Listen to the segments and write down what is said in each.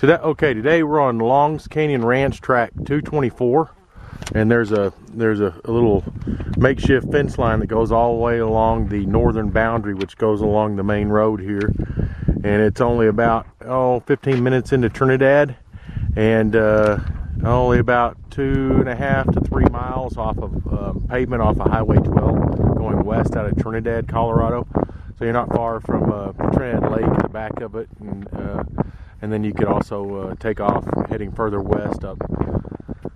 Today we're on Longs Canyon Ranch Track 224, and there's a little makeshift fence line that goes all the way along the northern boundary, which goes along the main road here. And it's only about 15 minutes into Trinidad, and only about 2.5 to 3 miles off of pavement off of Highway 12 going west out of Trinidad, Colorado. So you're not far from Trinidad Lake at the back of it, and then you could also take off heading further west up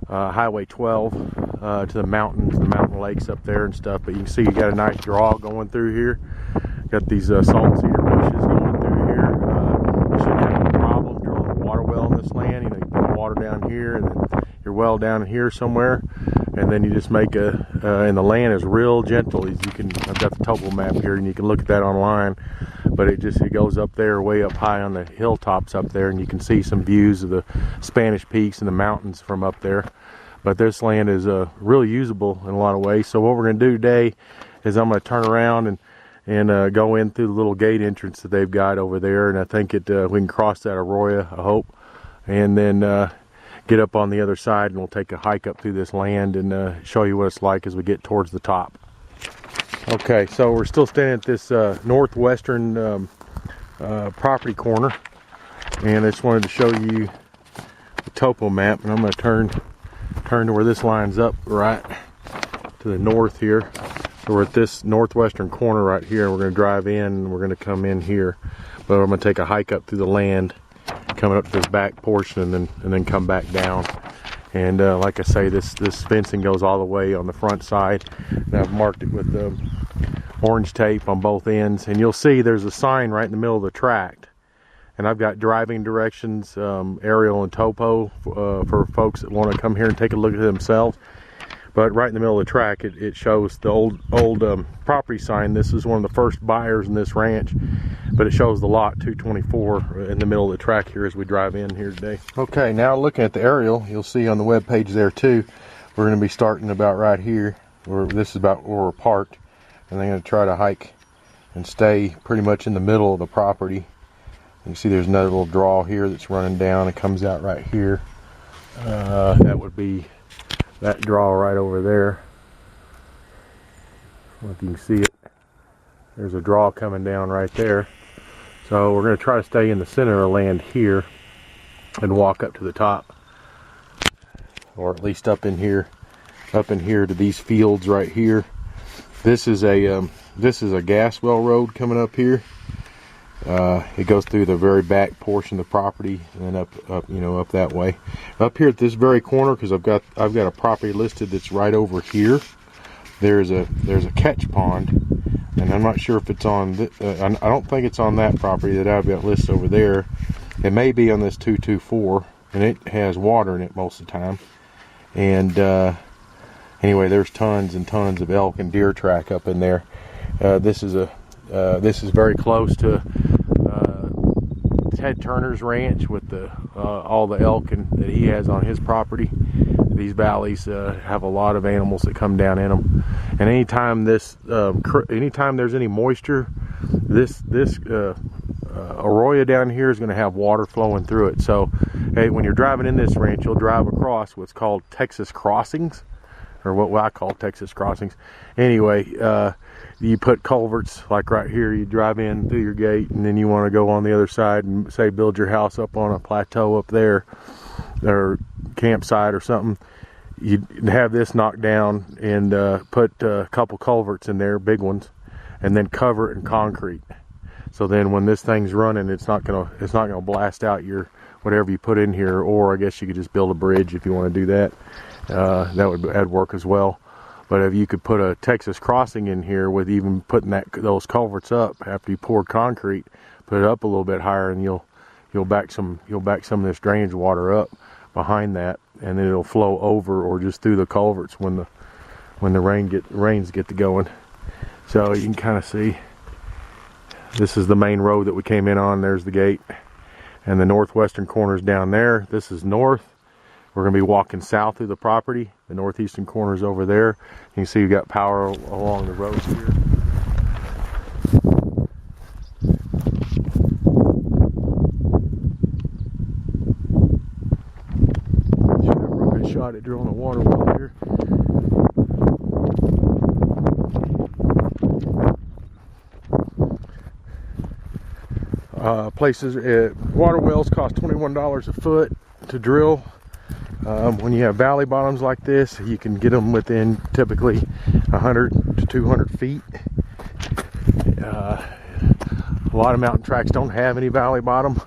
Highway 12 to the mountains, the mountain lakes up there and stuff. But you can see you got a nice draw going through here. Got these salt cedar bushes going through here. You shouldn't have no problem drilling a water well in this land. You know, you put water down here and then your well down here somewhere, and then you just make and the land is real gentle. As you can, I've got the topo map here, and you can look at that online. But it goes up there, way up high on the hilltops up there, and you can see some views of the Spanish Peaks and the mountains from up there. But this land is really usable in a lot of ways. So what we're going to do today is I'm going to turn around and go in through the little gate entrance that they've got over there, and I think we can cross that arroyo, I hope, and then get up on the other side, and we'll take a hike up through this land and show you what it's like as we get towards the top. Okay, so we're still standing at this northwestern property corner, and I just wanted to show you the topo map, and I'm going to turn to where this lines up right to the north here. So we're at this northwestern corner right here, and we're going to drive in, and we're going to come in here, but I'm going to take a hike up through the land, coming up to this back portion, and then come back down. And like I say, this fencing goes all the way on the front side, and I've marked it with orange tape on both ends. And you'll see there's a sign right in the middle of the tract, and I've got driving directions, aerial and topo for folks that want to come here and take a look at it themselves. But right in the middle of the track, it shows the old property sign. This is one of the first buyers in this ranch, but it shows the lot 224 in the middle of the track here as we drive in here today. Okay, now looking at the aerial, you'll see on the web page there too, we're going to be starting about right here, this is about where we're parked, and I'm going to try to hike and stay pretty much in the middle of the property. You can see there's another little draw here that's running down. It comes out right here. That would be that draw right over there. If you can see it, there's a draw coming down right there. So we're going to try to stay in the center of the land here and walk up to the top, or at least up in here to these fields right here. This is a gas well road coming up here. It goes through the very back portion of the property and then up that way. Up here at this very corner, because I've got a property listed that's right over here. There's a catch pond, and I'm not sure if it's on. I don't think it's on that property that I've got listed over there. It may be on this 224, and it has water in it most of the time. And anyway, there's tons and tons of elk and deer track up in there. This is very close to Ted Turner's ranch with all the elk that he has on his property. These valleys have a lot of animals that come down in them, and anytime there's any moisture, this arroyo down here is going to have water flowing through it. So hey, when you're driving in this ranch, you'll drive across what's called Texas crossings, or what I call Texas crossings. Anyway, you put culverts like right here. You drive in through your gate, and then you want to go on the other side and say build your house up on a plateau up there, or campsite or something. You have this knocked down and put a couple culverts in there, big ones, and then cover it in concrete. So then when this thing's running, it's not gonna blast out your whatever you put in here. Or I guess you could just build a bridge if you want to do that. That'd work as well. But if you could put a Texas crossing in here with even putting those culverts up after you poured concrete, put it up a little bit higher, and you'll back some of this drainage water up behind that, and then it'll flow over or just through the culverts when the rains get to going. So you can kind of see this is the main road that we came in on. There's the gate, and the northwestern corner's down there. This is north. We're going to be walking south through the property. The northeastern corner is over there. You can see you've got power along the road here. shot at drilling a water well here. Water wells cost $21 a foot to drill. When you have valley bottoms like this, you can get them within typically 100 to 200 feet. A lot of mountain tracks don't have any valley bottom,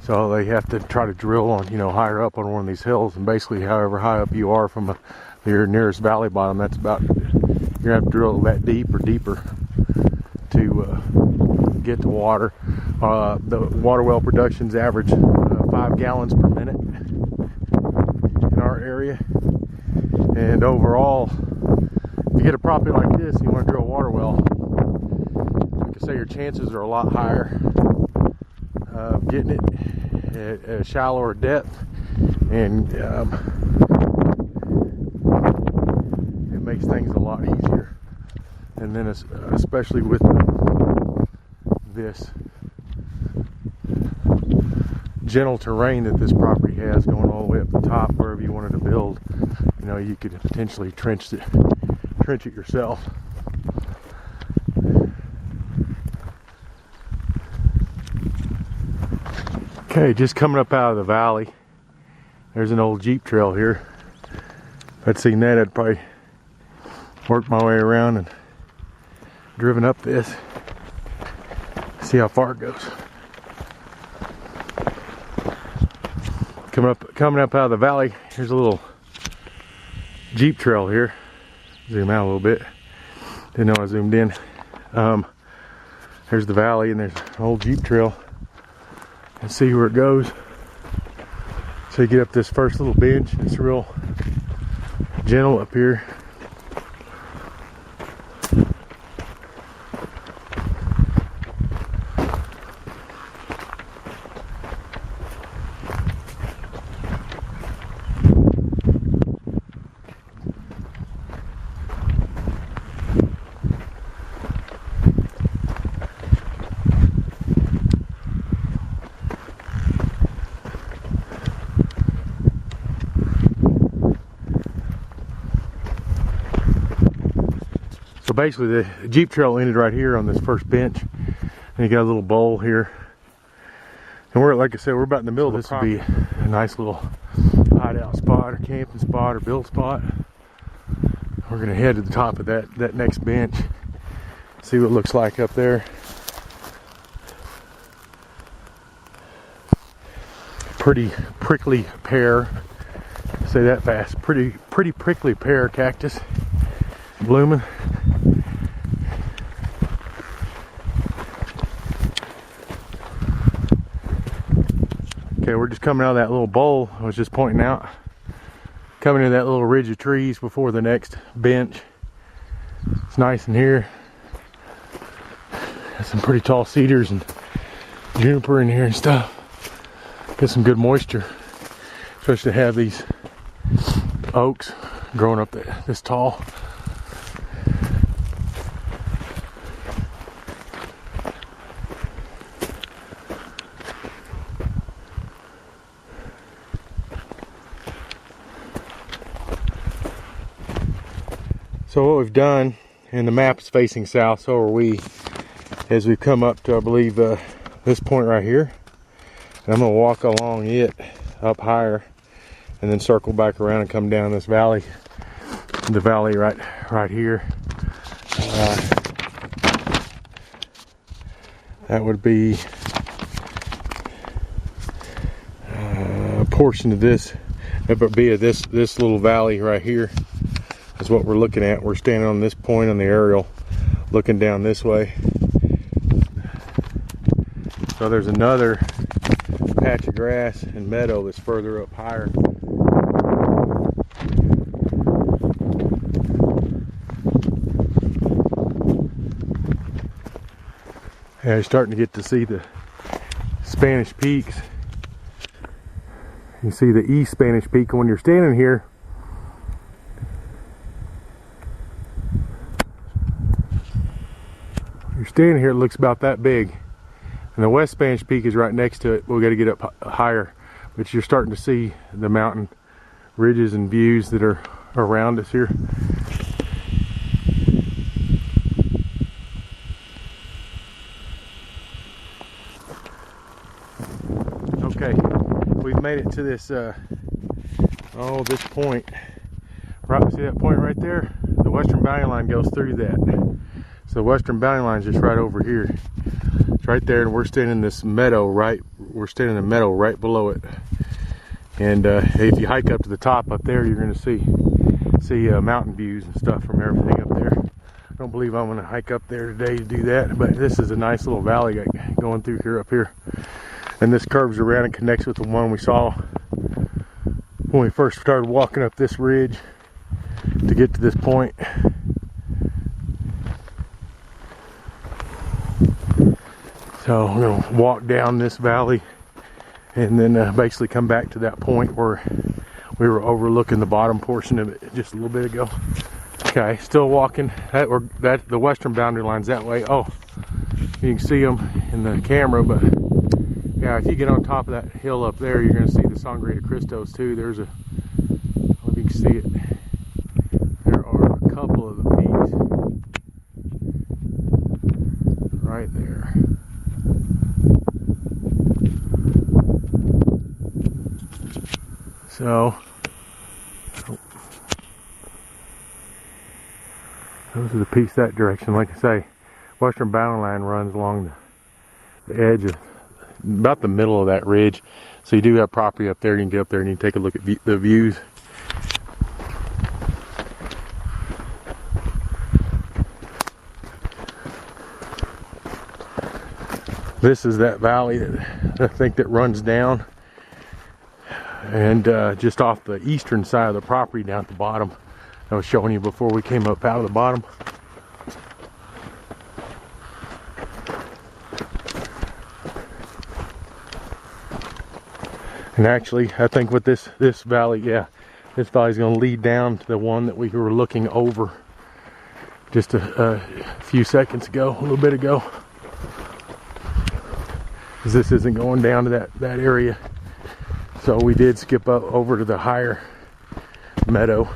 so they have to try to drill on, higher up on one of these hills. And basically, however high up you are from your nearest valley bottom, that's about, you're gonna have to drill that deep or deeper to get to water. The water well productions average 5 gallons per minute in our area. And overall, if you get a property like this and you want to drill a water well, like I say, your chances are a lot higher of getting it at a shallower depth, and it makes things a lot easier. And then especially with this gentle terrain that this property has going all the way up the top, wherever you wanted to build, you could potentially trench it yourself. Okay, just coming up out of the valley, there's an old Jeep trail here. If I'd seen that, I'd probably worked my way around and driven up this. See how far it goes. Coming up out of the valley, here's a little Jeep trail here. Zoom out a little bit. Didn't know I zoomed in. There's the valley, and there's an old Jeep trail. And see where it goes. So you get up this first little bench. It's real gentle up here. So basically the Jeep trail ended right here on this first bench, and you got a little bowl here. And we're, like I said, we're about in the middle of this. Would be a nice little hideout spot or camping spot or build spot. We're gonna head to the top of that next bench, see what it looks like up there. Pretty prickly pear, say that fast, pretty prickly pear cactus blooming. Okay, we're just coming out of that little bowl I was just pointing out. Coming to that little ridge of trees before the next bench. It's nice in here. Got some pretty tall cedars and juniper in here and stuff. Get some good moisture, especially to have these oaks growing up this tall. So what we've done, and the map is facing south, so are we, as we've come up to, I believe, this point right here. And I'm going to walk along it up higher and then circle back around and come down this valley. The valley right here. That would be a portion of this. That would be this little valley right here. Is what we're looking at. We're standing on this point on the aerial, looking down this way. So there's another patch of grass and meadow that's further up higher. Yeah, you're starting to get to see the Spanish Peaks. You see the East Spanish Peak, and when you're standing here, standing here, it looks about that big, and the West Spanish Peak is right next to it. We got to get up higher, but you're starting to see the mountain ridges and views that are around us here. Okay, we've made it to this this point. Right, see that point right there? The western boundary line goes through that. So the western boundary line is just right over here. It's right there, and we're standing in this meadow we're standing in a meadow right below it. And if you hike up to the top up there, you're going to see mountain views and stuff from everything up there. I don't believe I'm going to hike up there today to do that, but this is a nice little valley going through here up here. And this curves around and connects with the one we saw when we first started walking up this ridge to get to this point. So I'm going to walk down this valley and then basically come back to that point where we were overlooking the bottom portion of it just a little bit ago. Okay, still walking. The western boundary line's that way. Oh, you can see them in the camera, but yeah, if you get on top of that hill up there, you're going to see the Sangre de Cristos too. There's I don't know if you can see it. There are a couple of the peaks right there. So those are the peaks that direction. Like I say, western boundary line runs along the edge of about the middle of that ridge. So you do have property up there. You can get up there and you can take a look at the views. This is that valley that I think that runs down, and just off the eastern side of the property down at the bottom. I was showing you before we came up out of the bottom. And actually, I think with this valley, yeah, this valley is going to lead down to the one that we were looking over just a few seconds ago, a little bit ago. Because this isn't going down to that area. So we did skip up over to the higher meadow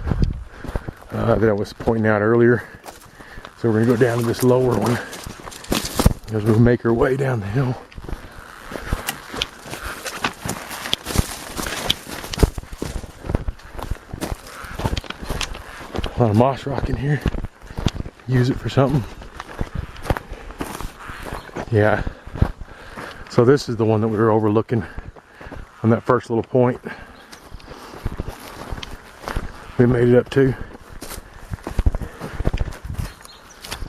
that I was pointing out earlier. So we're going to go down to this lower one as we make our way down the hill. A lot of moss rock in here. Use it for something. Yeah. So this is the one that we were overlooking on that first little point. We made it up to.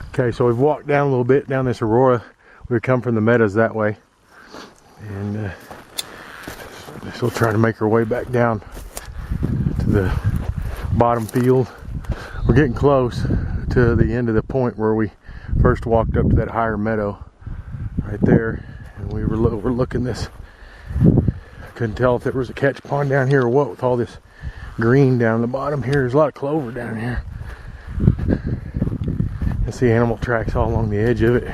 Okay, so we've walked down a little bit down this Aurora. We come from the meadows that way. And still trying to make our way back down to the bottom field. We're getting close to the end of the point where we first walked up to that higher meadow right there, and we were overlooking this. I couldn't tell if there was a catch pond down here or what with all this green down the bottom here. There's a lot of clover down here. I see animal tracks all along the edge of it.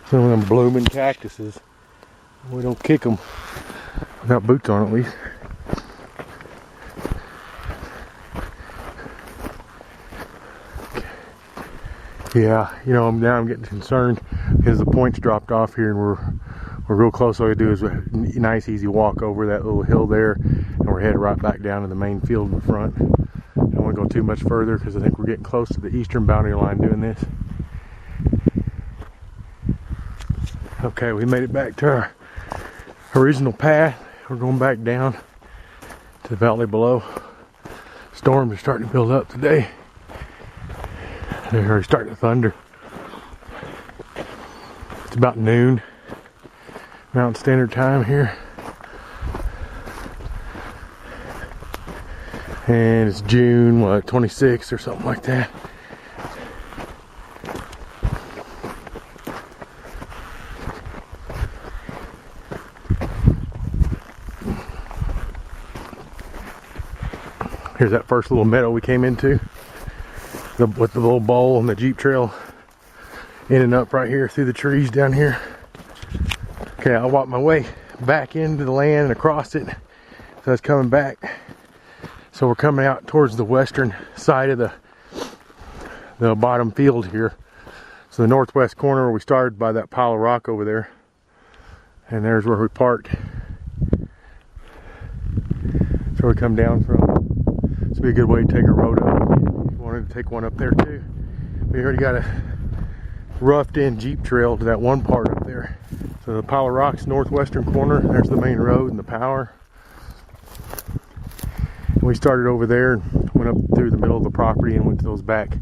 Some of them blooming cactuses. We don't kick them without boots on, at least. Okay. Yeah, you know, now I'm getting concerned because the point's dropped off here and we're real close. All we do is a nice easy walk over that little hill there, and we're headed right back down to the main field in the front. I don't want to go too much further because I think we're getting close to the eastern boundary line doing this. Okay, we made it back to our original path. We're going back down to the valley below. Storms are starting to build up today. They're already starting to thunder. It's about noon, Mountain Standard Time here. And it's June, 26th or something like that. Here's that first little meadow we came into with the little bowl on the Jeep trail in and up right here through the trees down here. Okay, I'll walk my way back into the land and across it. So it's coming back. So we're coming out towards the western side of the bottom field here. So the northwest corner where we started by that pile of rock over there. And there's where we parked. So we come down from. This would be a good way to take a road up. If you wanted to take one up there too. We already got a roughed in Jeep trail to that one part up there. So the pile of rocks, northwestern corner, there's the main road and the power. And we started over there and went up through the middle of the property and went to those back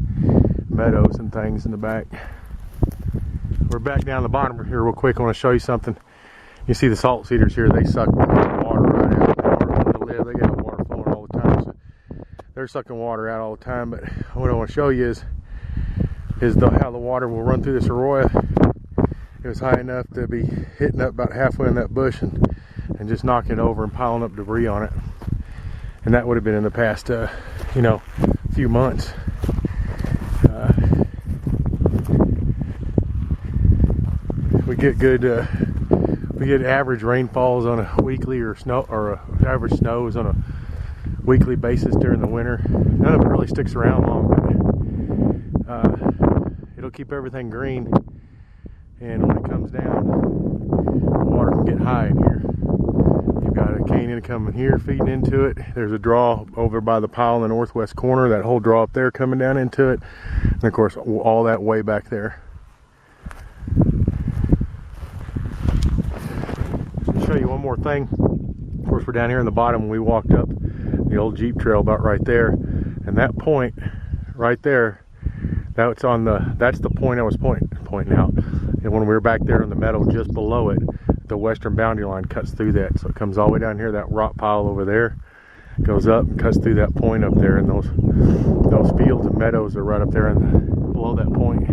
meadows and things in the back. We're back down the bottom here real quick. I want to show you something. You see the salt cedars here, they suck water right out. Where they live, they get water flowing all the time. So they're sucking water out all the time. But what I want to show you is how the water will run through this arroyo. It was high enough to be hitting up about halfway in that bush and just knocking it over and piling up debris on it. And that would have been in the past, few months. We get good, we get average rainfalls on a weekly average snows on a weekly basis during the winter. None of it really sticks around long, but it'll keep everything green. And when it comes down, the water can get high in here. You've got a canyon coming here, feeding into it. There's a draw over by the pile in the northwest corner, that whole draw up there coming down into it. And of course, all that way back there. I'll show you one more thing. Of course, we're down here in the bottom. We walked up the old Jeep trail about right there. And that point right there, that's the point I was pointing out. And when we were back there in the meadow just below it, the western boundary line cuts through that. So it comes all the way down here, that rock pile over there, goes up and cuts through that point up there. And those fields and meadows are right up there and below that point.